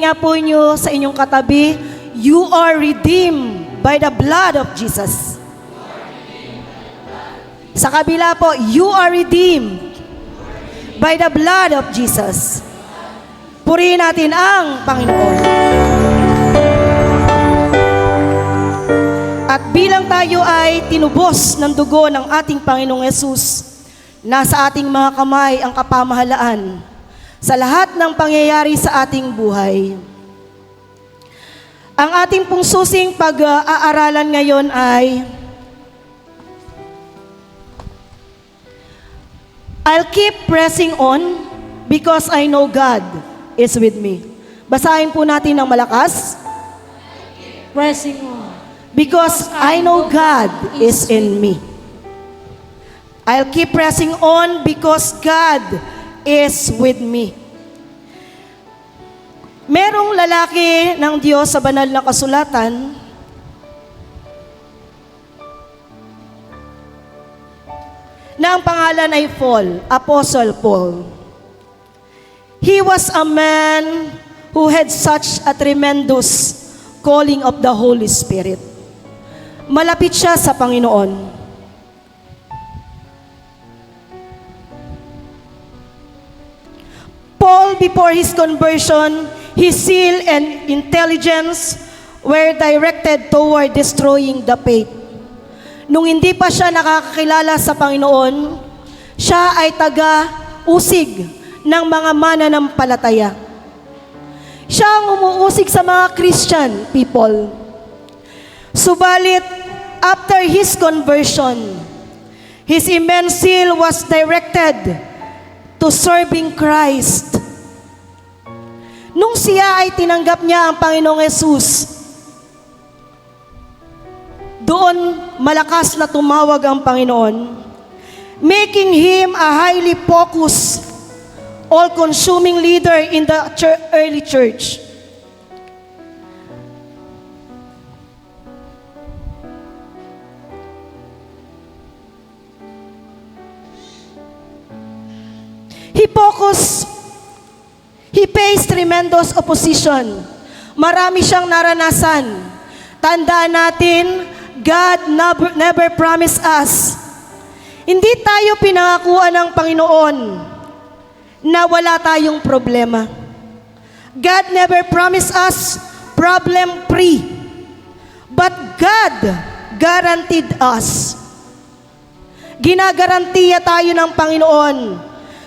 nga po inyo sa inyong katabi, you are redeemed by the blood of Jesus. Sa kabila po, you are redeemed by the blood of Jesus. Purihin natin ang Panginoon. At bilang tayo ay tinubos ng dugo ng ating Panginoong Yesus, nasa ating mga kamay ang kapamahalaan sa lahat ng pangyayari sa ating buhay. Ang ating pong susing pag-aaralan ngayon ay I'll keep pressing on because I know God is with me. Basahin po natin ng malakas. Pressing on. Because I know God is in me. I'll keep pressing on because God is with me. Merong lalaki ng Diyos sa banal na kasulatan na ang pangalan ay Paul, Apostle Paul. He was a man who had such a tremendous calling of the Holy Spirit. Malapit siya sa Panginoon. Paul, before his conversion, his zeal and intelligence were directed toward destroying the faith. Nung hindi pa siya nakakakilala sa Panginoon, siya ay taga-usig ng mga mananampalataya. Siya ang umuusig sa mga Christian people. Subalit, after his conversion, his immense zeal was directed to serving Christ. Nung siya ay tinanggap niya ang Panginoong Yesus, doon malakas na tumawag ang Panginoon, making him a highly focused, all-consuming leader in the early church. He faced tremendous opposition. Marami siyang naranasan. Tandaan natin, God never promised us. Hindi tayo pinangakuan ng Panginoon na wala tayong problema. God never promised us problem-free. But God guaranteed us. Ginagarantiya tayo ng Panginoon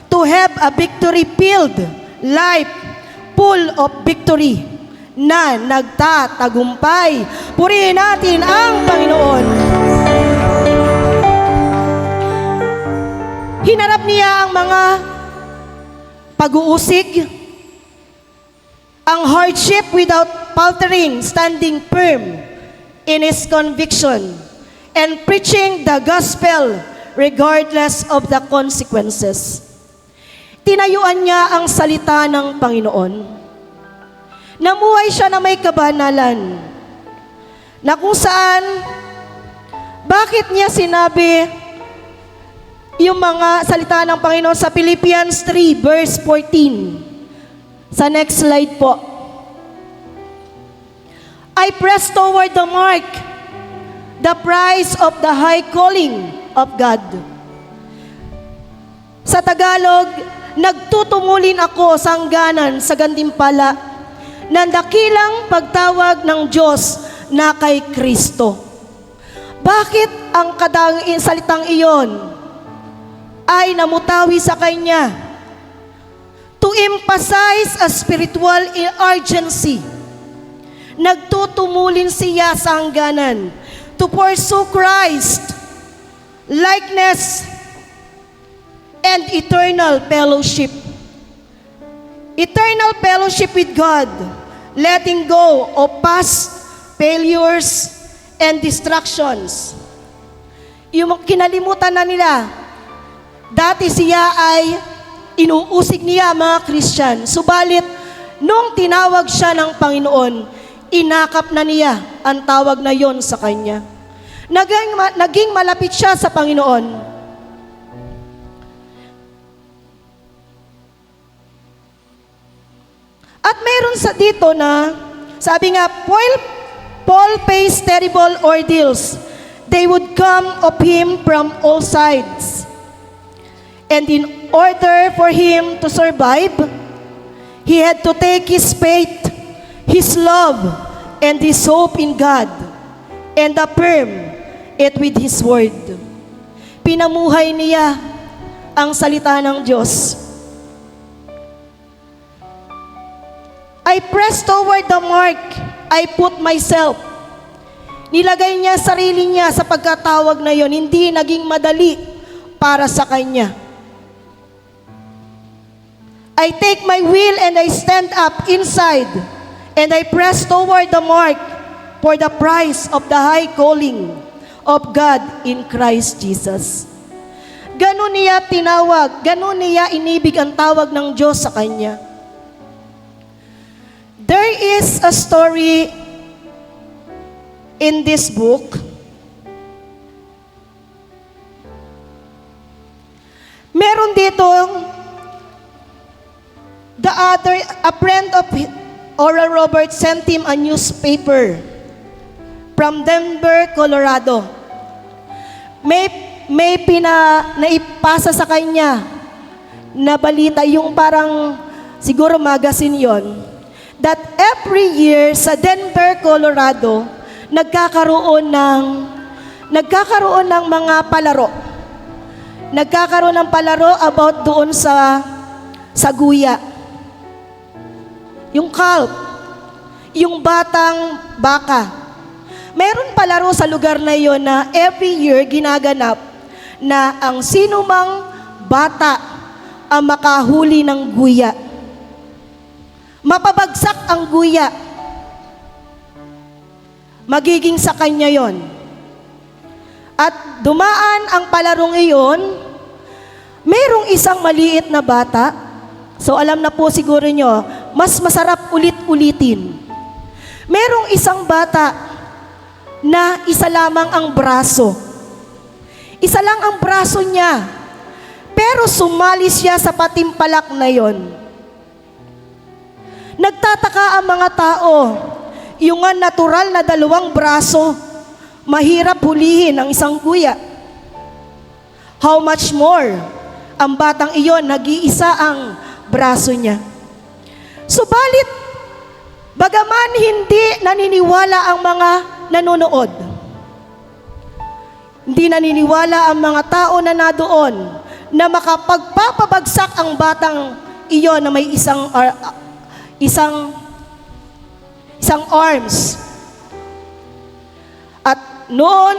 to have a victory-filled life full of victory na nagtatagumpay. Purihin natin ang Panginoon. Hinarap niya ang mga pag-uusig, ang hardship without faltering, standing firm in his conviction, and preaching the gospel regardless of the consequences. Tinayuan niya ang salita ng Panginoon. Namuhay siya na may kabanalan, na kung saan, bakit niya sinabi yung mga salita ng Panginoon sa Philippians 3 verse 14. Sa next slide po. I press toward the mark, the prize of the high calling of God. Sa Tagalog, nagtutumulin ako sa hangganan sa gantimpala ng dakilang pagtawag ng Diyos na kay Kristo. Bakit ang salitang iyon ay namutawi sa Kanya? To emphasize a spiritual urgency. Nagtutumulin siya sa hangganan to pursue Christ, likeness, and eternal fellowship. Eternal fellowship with God, letting go of past failures and distractions. Yung kinalimutan na nila, dati siya ay inuusig niya mga Christian. Subalit, nung tinawag siya ng Panginoon, inakap na niya ang tawag na yon sa kanya. Naging malapit siya sa Panginoon. At mayroon sa dito na, sabi nga, Paul faced terrible ordeals. They would come of him from all sides. And in order for him to survive, he had to take his faith, his love, and his hope in God, and affirm it with his word. Pinamuhay niya ang salita ng Diyos. I press toward the mark, I put myself. Nilagay niya sarili niya sa pagkatawag na yon, hindi naging madali para sa kanya. I take my will and I stand up inside, and I press toward the mark for the prize of the high calling of God in Christ Jesus. Ganun niya tinawag, ganun niya inibig ang tawag ng Diyos sa kanya. There is a story in this book. Meron dito a friend of Oral Roberts sent him a newspaper from Denver, Colorado. May naipasa sa kanya na balita, yung parang siguro magazine yon, that every year sa Denver, Colorado, nagkakaroon ng mga palaro. Nagkakaroon ng palaro about doon sa guya. Yung calf, yung batang baka. Meron palaro sa lugar na yon na every year ginaganap na ang sinumang bata ang makahuli ng guya. Mapabagsak ang guya, magiging sa kanya yon. At dumaan ang palarong iyon, merong isang maliit na bata. So alam na po siguro nyo, mas masarap ulit-ulitin. Merong isang bata na isa lamang ang braso. Isa lang ang braso niya, pero sumali siya sa patimpalak na yon. Nagtataka ang mga tao, yung nga natural na dalawang braso, mahirap hulihin ang isang guya. How much more, ang batang iyon, nag-iisa ang braso niya. Subalit, bagaman hindi naniniwala ang mga nanonood, hindi naniniwala ang mga tao na nadoon na makapagpapabagsak ang batang iyon na may isang arms. At noon,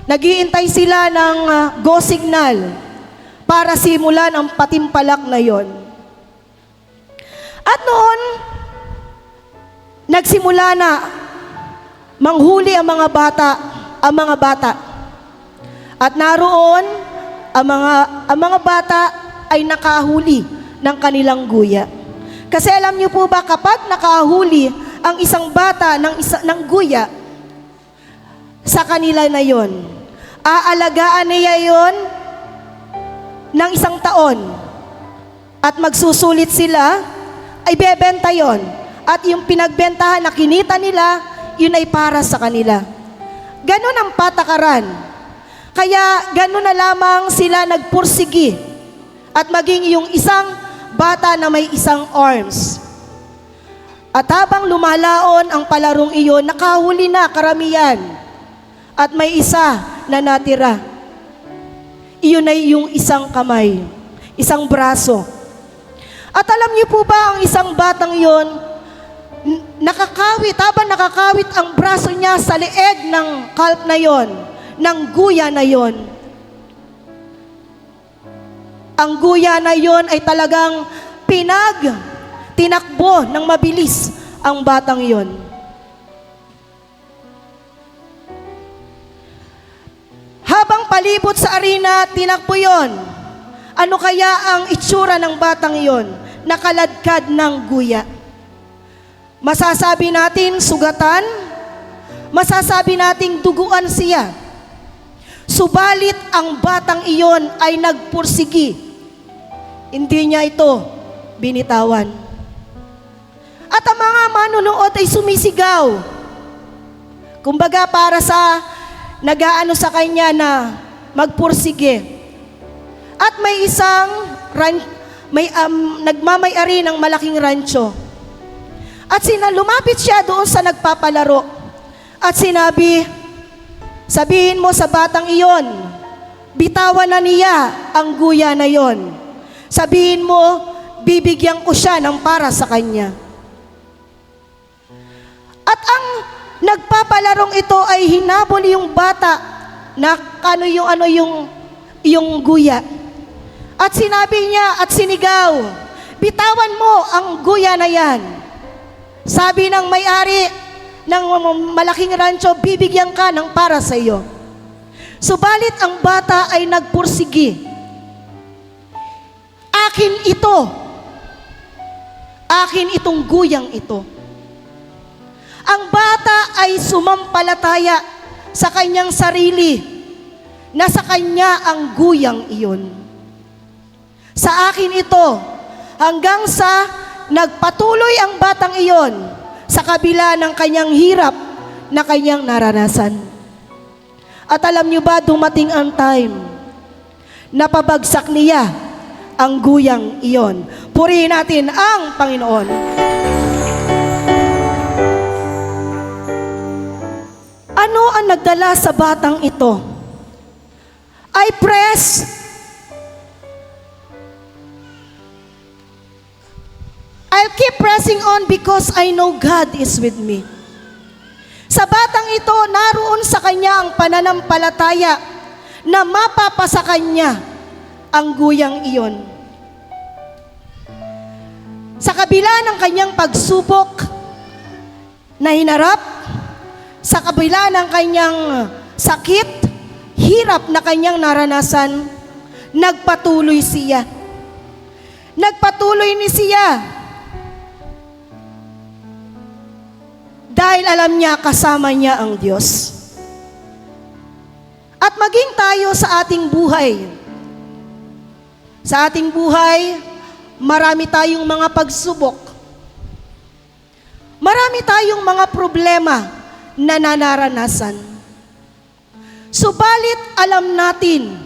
nag-iintay sila ng go signal para simulan ang patimpalak na yon. At noon, nagsimula na manghuli ang mga bata. At naroon, ang mga bata ay nakahuli ng kanilang guya. Kasi alam niyo po ba, kapag nakahuli ang isang bata ng guya sa kanila na yon, aalagaan niya yon ng 1 taon. At magsusulit sila, ay bebenta yon. At yung pinagbentahan na kinita nila, yun ay para sa kanila. Ganon ang patakaran. Kaya ganon na lamang sila nagpursigi. At maging yung isang bata na may isang arms. At habang lumalaon ang palarong iyon, nakahuli na karamihan. At may isa na natira. Iyon ay yung isang kamay, isang braso. At alam niyo po ba, ang isang batang iyon, habang nakakawit ang braso niya sa leeg ng calf na iyon, ng guya na iyon. Ang guya na iyon ay talagang tinakbo ng mabilis ang batang iyon. Habang palibot sa arena, tinakbo iyon. Ano kaya ang itsura ng batang iyon? Nakaladkad ng guya. Masasabi natin sugatan, masasabi nating duguan siya. Subalit ang batang iyon ay nagpursigi. Hindi niya ito binitawan. At ang mga manunood ay sumisigaw. Kumbaga para sa nagaano sa kanya na magpursige. At may isang nagmamay-ari ng malaking rancho. At lumapit siya doon sa nagpapalaro. At sabihin mo sa batang iyon, bitawan na niya ang guya na iyon. Sabihin mo, bibigyan ko siya ng para sa kanya. At ang nagpapalarong ito ay hinabol yung bata na yung guya. At sinabi niya at sinigaw, bitawan mo ang guya na yan. Sabi ng may-ari ng malaking rancho, bibigyan ka ng para sa iyo. Subalit ang bata ay nagpursigi. Akin ito. Akin itong guyang ito. Ang bata ay sumampalataya sa kanyang sarili na sa kanya ang guyang iyon. Sa akin ito, hanggang sa nagpatuloy ang batang iyon sa kabila ng kanyang hirap na kanyang naranasan. At alam niyo ba, dumating ang time na pabagsak niya ang guyang iyon. Purihin natin ang Panginoon. Ano ang nagdala sa batang ito? I'll keep pressing on because I know God is with me. Sa batang ito, naroon sa kanya ang pananampalataya na mapapasa kanya ang guyang iyon. Sa kabila ng kanyang pagsubok na hinarap, sa kabila ng kanyang sakit, hirap na kanyang naranasan, nagpatuloy siya. Nagpatuloy ni siya. Dahil alam niya, kasama niya ang Diyos. At maging tayo sa ating buhay. Sa ating buhay, marami tayong mga pagsubok. Marami tayong mga problema na naranasan. Subalit alam natin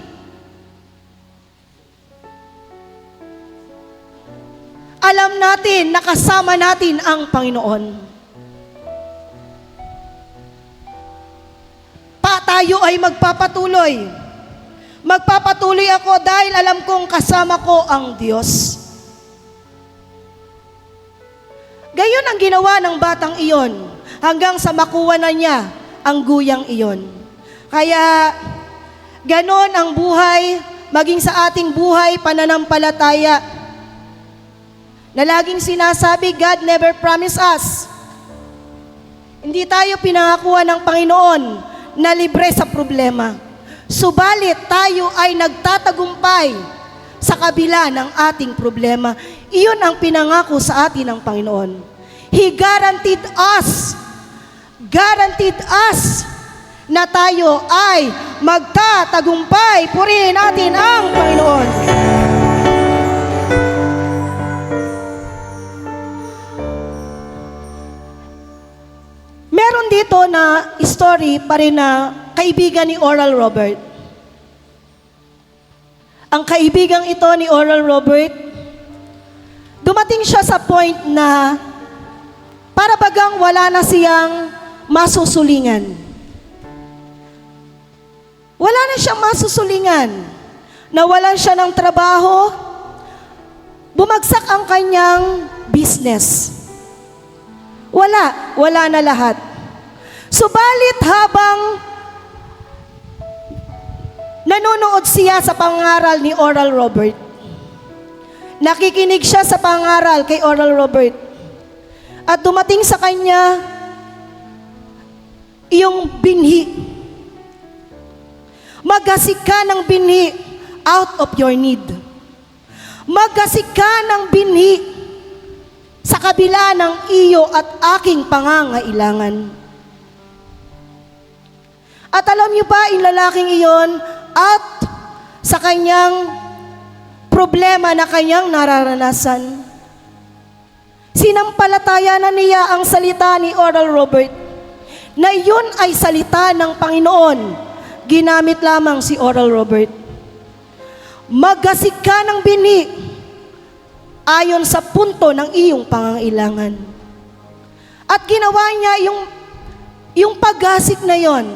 na kasama natin ang Panginoon. Tayo ay magpapatuloy. Magpapatuloy ako dahil alam kong kasama ko ang Diyos. Gayon ang ginawa ng batang iyon hanggang sa makuha na niya ang guyang iyon. Kaya ganon ang buhay, maging sa ating buhay, pananampalataya, na laging sinasabi, God never promised us. Hindi tayo pinangakuan ng Panginoon na libre sa problema. Subalit tayo ay nagtatagumpay sa kabila ng ating problema. Iyon ang pinangako sa atin ng Panginoon. He guaranteed us na tayo ay magtatagumpay. Purihin natin ang Panginoon. Meron dito na story pa rin na kaibigan ni Oral Robert. Ang kaibigang ito ni Oral Robert, dumating siya sa point na para bagang wala na siyang masusulingan. Wala na siyang masusulingan. Nawalan siya ng trabaho, bumagsak ang kanyang business. Wala na lahat. Subalit habang nanonood siya sa pangaral ni Oral Robert, nakikinig siya sa pangaral kay Oral Robert, at dumating sa kanya yung binhi. Maggasik ka ng binhi out of your need. Maggasik ka ng binhi sa kabila ng iyo at aking pangangailangan. At alam niyo ba, yung lalaking iyon, at sa kanyang problema na kanyang nararanasan, Sinampalataya na niya ang salita ni Oral Robert na yun ay salita ng Panginoon. Ginamit lamang si Oral Robert. Maggasig ka ng bini ayon sa punto ng iyong pangangailangan. At ginawa niya yung paggasik na yon.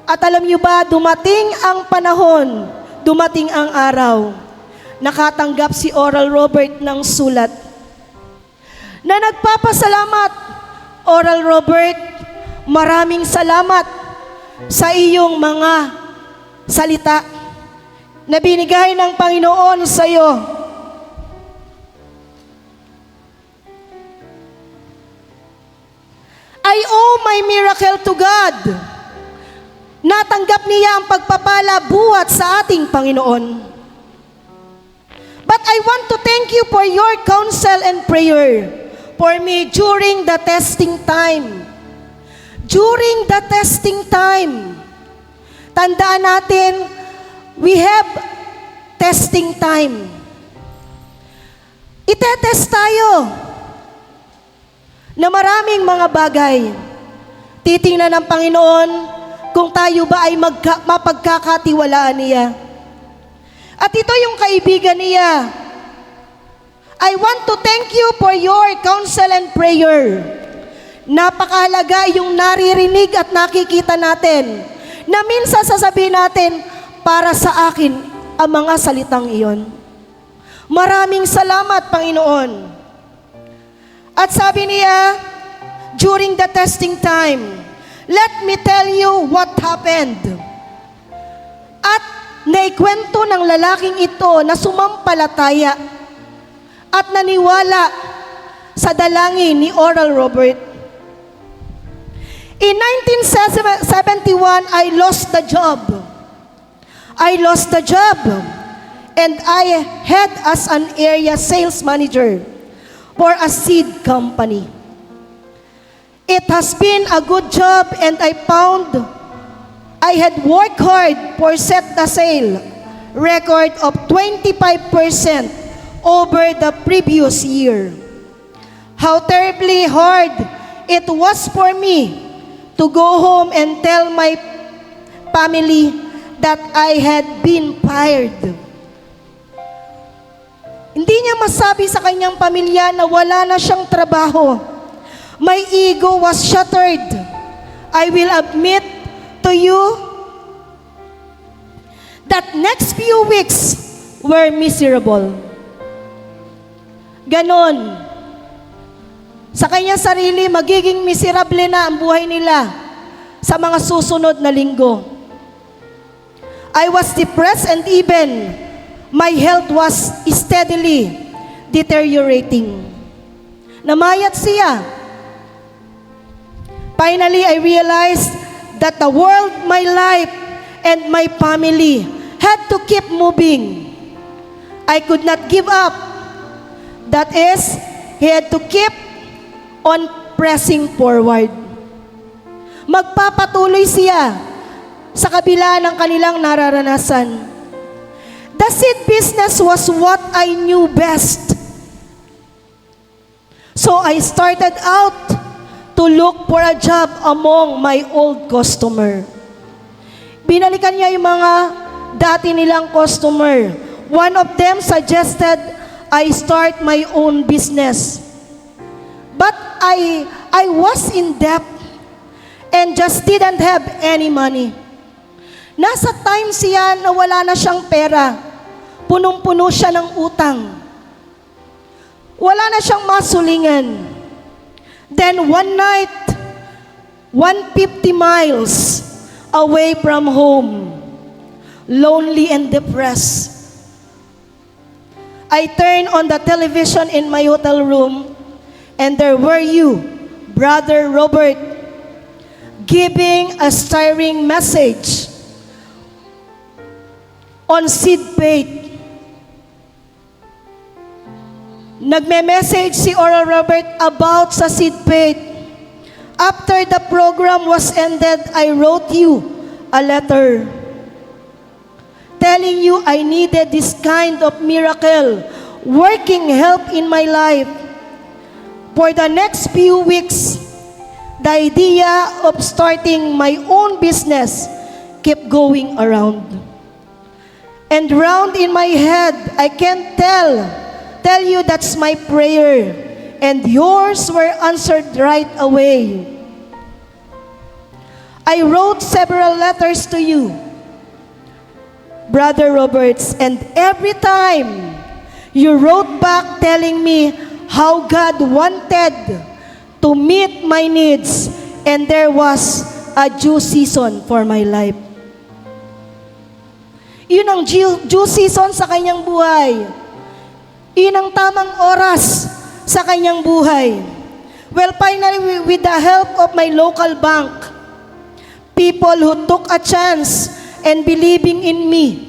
At alam niyo ba, dumating ang panahon, dumating ang araw, nakatanggap si Oral Robert ng sulat na nagpapasalamat. Oral Robert, maraming salamat sa iyong mga salita na binigay ng Panginoon sa iyo. I owe my miracle to God. Natanggap niya ang pagpapala buhat sa ating Panginoon. But I want to thank you for your counsel and prayer for me during the testing time. During the testing time. Tandaan natin, we have testing time. Itetest tayo na maraming mga bagay. Titingnan ng Panginoon kung tayo ba ay mapagkakatiwalaan niya. At ito yung kaibigan niya. I want to thank you for your counsel and prayer. Napakahalaga yung naririnig at nakikita natin na minsan sasabihin natin, para sa akin ang mga salitang iyon. Maraming salamat, Panginoon. At sabi niya, during the testing time, let me tell you what happened. At naikwento ng lalaking ito na sumampalataya at naniwala sa dalangin ni Oral Robert. In 1971, I lost the job. And I had as an area sales manager for a seed company. It has been a good job and I found I had worked hard for set the sale record of 25% over the previous year. How terribly hard it was for me to go home and tell my family that I had been fired. Hindi niya masabi sa kanyang pamilya na wala na siyang trabaho. My ego was shattered. I will admit to you that next few weeks were miserable. Ganon. Sa kanyang sarili, magiging miserable na ang buhay nila sa mga susunod na linggo. I was depressed and even my health was steadily deteriorating. Namayat siya. Finally, I realized that the world, my life, and my family had to keep moving. I could not give up. That is, he had to keep on pressing forward. Magpapatuloy siya sa kabila ng kanilang nararanasan. The seed business was what I knew best. So I started out to look for a job among my old customer. Binalikan niya yung mga dati nilang customer. One of them suggested I start my own business. But I was in debt and just didn't have any money. Nasa time siya na wala na siyang pera. Punong-puno siya ng utang. Wala na siyang masulingan. Then one night, 150 miles away from home, lonely and depressed, I turned on the television in my hotel room and there were you, Brother Robert, giving a stirring message on seed faith. Nagme-message si Oral Robert about sa seed faith. After the program was ended, I wrote you a letter telling you I needed this kind of miracle, working help in my life. For the next few weeks, the idea of starting my own business kept going around. And round in my head, I can't tell you that's my prayer. And yours were answered right away. I wrote several letters to you, Brother Roberts, and every time you wrote back telling me how God wanted to meet my needs and there was a due season for my life. Yun ang due season sa kanyang buhay. Yun ang tamang oras sa kanyang buhay. Well, finally, with the help of my local bank, people who took a chance and believing in me,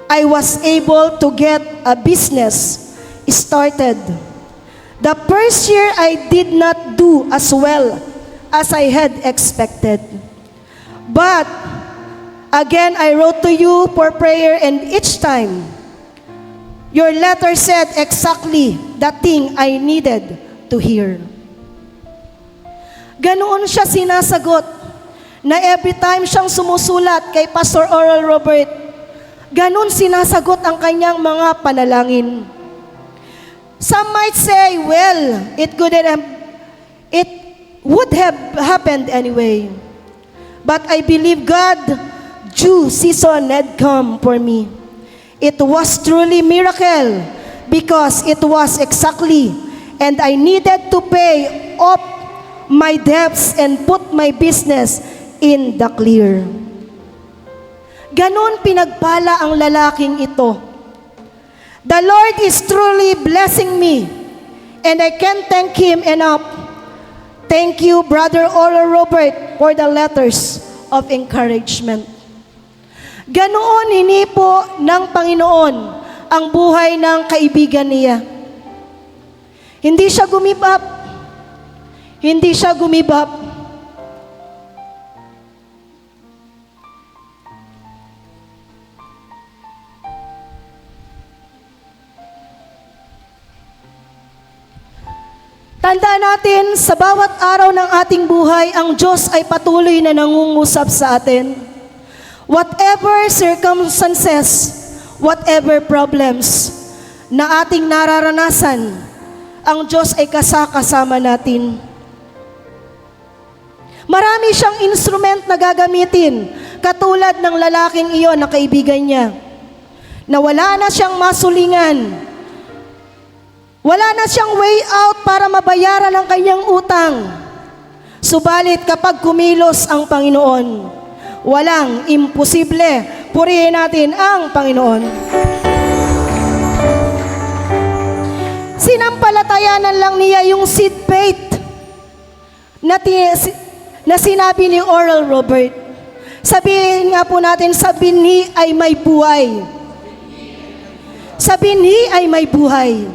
I was able to get a business started. The first year, I did not do as well as I had expected. But, again, I wrote to you for prayer, and each time, your letter said exactly the thing I needed to hear. Ganoon siya sinasagot na every time siyang sumusulat kay Pastor Oral Robert, ganoon sinasagot ang kanyang mga panalangin. Some might say, well, it would have happened anyway. But I believe God, due season had come for me. It was truly miracle because it was exactly, and I needed to pay off my debts and put my business in the clear. Ganon pinagpala ang lalaking ito. The Lord is truly blessing me, and I can't thank Him enough. Thank you, Brother Oral Robert, for the letters of encouragement. Ganoon hinipo ng Panginoon ang buhay ng kaibigan niya. Hindi siya gumibap. Hindi siya gumibap. Tandaan natin, sa bawat araw ng ating buhay, ang Diyos ay patuloy na nangungusap sa atin. Whatever circumstances, whatever problems na ating nararanasan, ang Diyos ay kasama natin. Marami siyang instrument na gagamitin, katulad ng lalaking iyon na kaibigan niya, na wala na siyang masulingan, wala na siyang way out para mabayaran ang kanyang utang. Subalit kapag kumilos ang Panginoon, walang imposible. Purihin natin ang Panginoon. Sinampalatayanan lang niya yung seed faith na sinabi ni Oral Robert. Sabihin nga po natin, sa binhi ay may buhay. Sa binhi ay may buhay.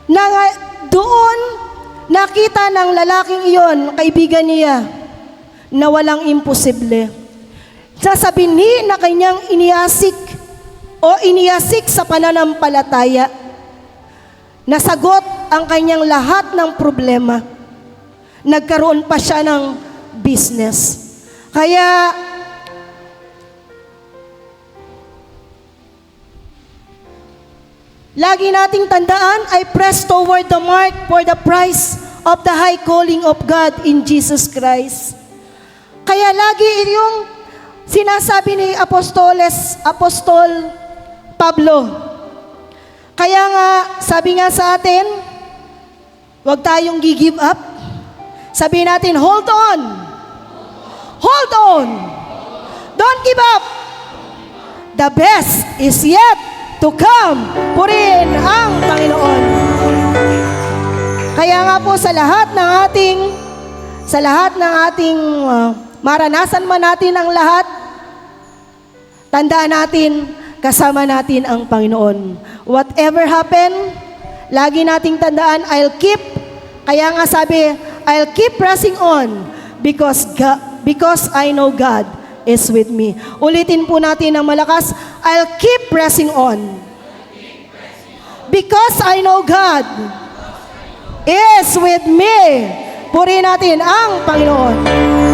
Na doon nakita ng lalaking iyon, kaibigan niya, na walang imposible. Sa binhi na kanyang iniyasik sa pananampalataya, nasagot ang kanyang lahat ng problema. Nagkaroon pa siya ng business. Kaya, lagi nating tandaan, I press toward the mark for the prize of the high calling of God in Jesus Christ. Kaya lagi yung sinasabi ni Apostol Pablo. Kaya nga, sabi nga sa atin, huwag tayong gi-give up. Sabi natin, hold on. Hold on. Don't give up. The best is yet to come. Purihin ang Panginoon. Kaya nga po sa lahat ng ating maranasan man natin ang lahat, tandaan natin, kasama natin ang Panginoon. Whatever happen, lagi nating tandaan, kaya nga sabi, I'll keep pressing on because I know God is with me. Ulitin po natin ng malakas, I'll keep pressing on. Because I know God is with me. Purihin natin ang Panginoon.